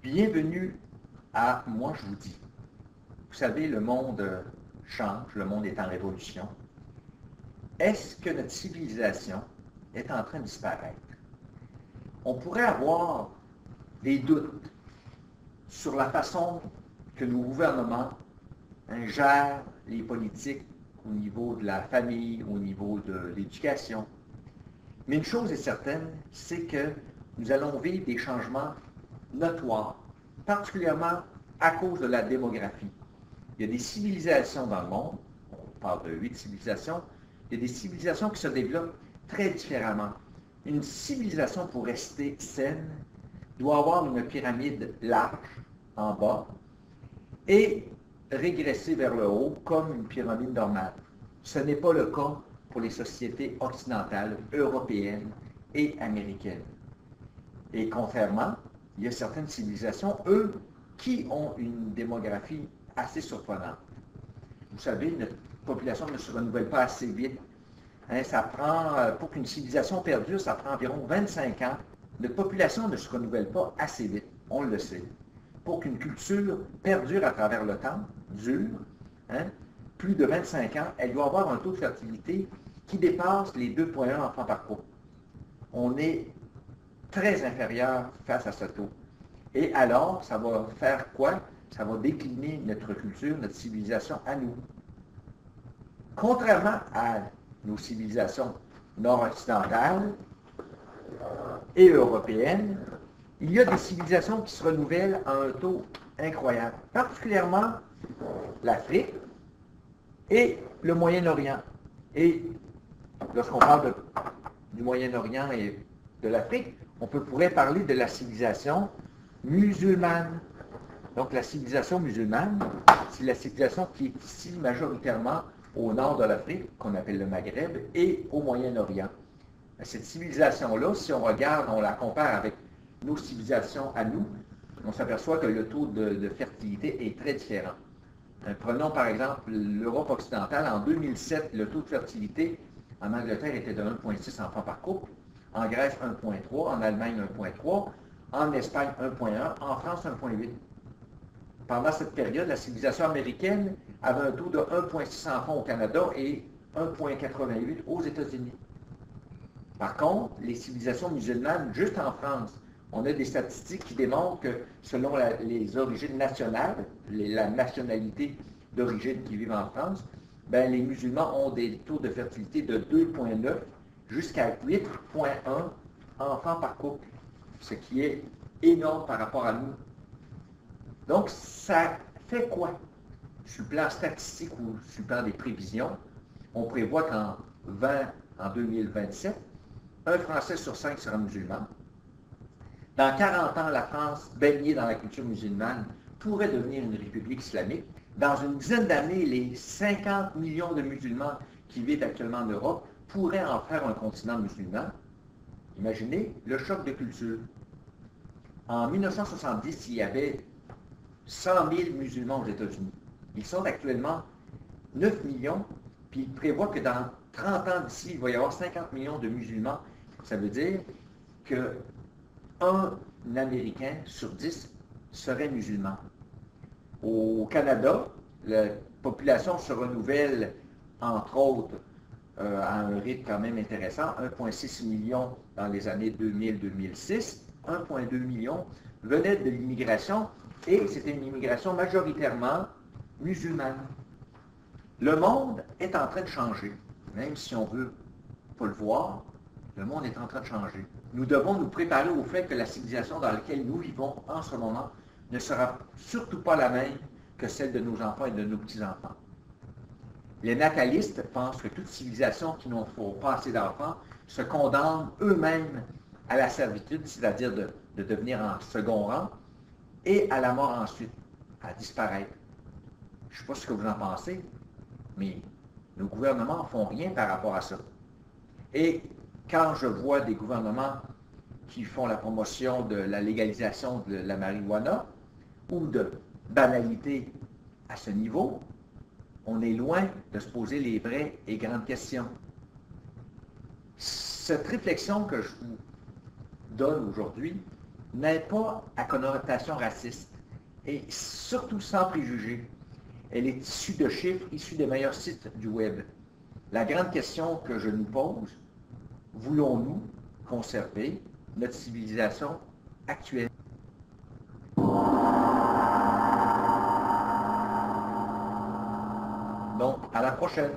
Bienvenue à Moi je vous dis. Vous savez, le monde change, le monde est en révolution. Est-ce que notre civilisation est en train de disparaître? On pourrait avoir des doutes sur la façon que nos gouvernements gèrent les politiques au niveau de la famille, au niveau de l'éducation. Mais une chose est certaine, c'est que nous allons vivre des changements notoires, particulièrement à cause de la démographie. Il y a des civilisations dans le monde, on parle de 8 civilisations, il y a des civilisations qui se développent très différemment. Une civilisation, pour rester saine, doit avoir une pyramide large en bas et régresser vers le haut comme une pyramide normale. Ce n'est pas le cas pour les sociétés occidentales, européennes et américaines. Et contrairement, il y a certaines civilisations, eux, qui ont une démographie assez surprenante. Vous savez, notre population ne se renouvelle pas assez vite. Ça prend, pour qu'une civilisation perdure, ça prend environ 25 ans. Notre population ne se renouvelle pas assez vite, on le sait. Pour qu'une culture perdure à travers le temps, dure, plus de 25 ans, elle doit avoir un taux de fertilité qui dépasse les 2,1 enfants par couple. On est très inférieur face à ce taux. Et alors, ça va faire quoi? Ça va décliner notre culture, notre civilisation à nous. Contrairement à nos civilisations nord-occidentales et européennes, il y a des civilisations qui se renouvellent à un taux incroyable, particulièrement l'Afrique et le Moyen-Orient. Et lorsqu'on parle du Moyen-Orient et de l'Afrique, on pourrait parler de la civilisation musulmane. Donc la civilisation musulmane, c'est la civilisation qui est ici majoritairement au nord de l'Afrique, qu'on appelle le Maghreb, et au Moyen-Orient. Cette civilisation-là, si on regarde, on la compare avec nos civilisations à nous, on s'aperçoit que le taux de fertilité est très différent. Prenons par exemple l'Europe occidentale. En 2007, le taux de fertilité en Angleterre était de 1,6 enfants par couple, en Grèce 1,3, en Allemagne 1,3, en Espagne 1,1, en France 1,8. Pendant cette période, la civilisation américaine avait un taux de 1,6 enfants au Canada et 1,88 aux États-Unis. Par contre, les civilisations musulmanes, juste en France, on a des statistiques qui démontrent que selon les origines nationales, la nationalité d'origine qui vivent en France, les musulmans ont des taux de fertilité de 2,9 jusqu'à 8,1 enfants par couple, ce qui est énorme par rapport à nous. Donc, ça fait quoi? Sur le plan statistique ou sur le plan des prévisions, on prévoit qu'en 2027, un Français sur 5 sera musulman. Dans 40 ans, la France, baignée dans la culture musulmane, pourrait devenir une république islamique. Dans une dizaine d'années, les 50 millions de musulmans qui vivent actuellement en Europe pourraient en faire un continent musulman. Imaginez le choc de culture. En 1970, il y avait 100 000 musulmans aux États-Unis. Ils sont actuellement 9 millions, puis ils prévoient que dans 30 ans d'ici, il va y avoir 50 millions de musulmans. Ça veut dire qu'un Américain sur 10 serait musulman. Au Canada, la population se renouvelle, entre autres, à un rythme quand même intéressant, 1,6 million dans les années 2000-2006, 1,2 million venaient de l'immigration, et c'était une immigration majoritairement musulmane. Le monde est en train de changer, même si on ne veut pas le voir, le monde est en train de changer. Nous devons nous préparer au fait que la civilisation dans laquelle nous vivons en ce moment ne sera surtout pas la même que celle de nos enfants et de nos petits-enfants. Les natalistes pensent que toute civilisation qui n'en faut pas assez d'enfants se condamne eux-mêmes à la servitude, c'est-à-dire de devenir en second rang, et à la mort ensuite, à disparaître. Je ne sais pas ce que vous en pensez, mais nos gouvernements ne font rien par rapport à ça. Et quand je vois des gouvernements qui font la promotion de la légalisation de la marijuana ou de banalité à ce niveau, on est loin de se poser les vraies et grandes questions. Cette réflexion que je vous donne aujourd'hui n'est pas à connotation raciste et surtout sans préjugés. Elle est issue de chiffres issus des meilleurs sites du web. La grande question que je nous pose, voulons-nous conserver notre civilisation actuelle? Donc, à la prochaine.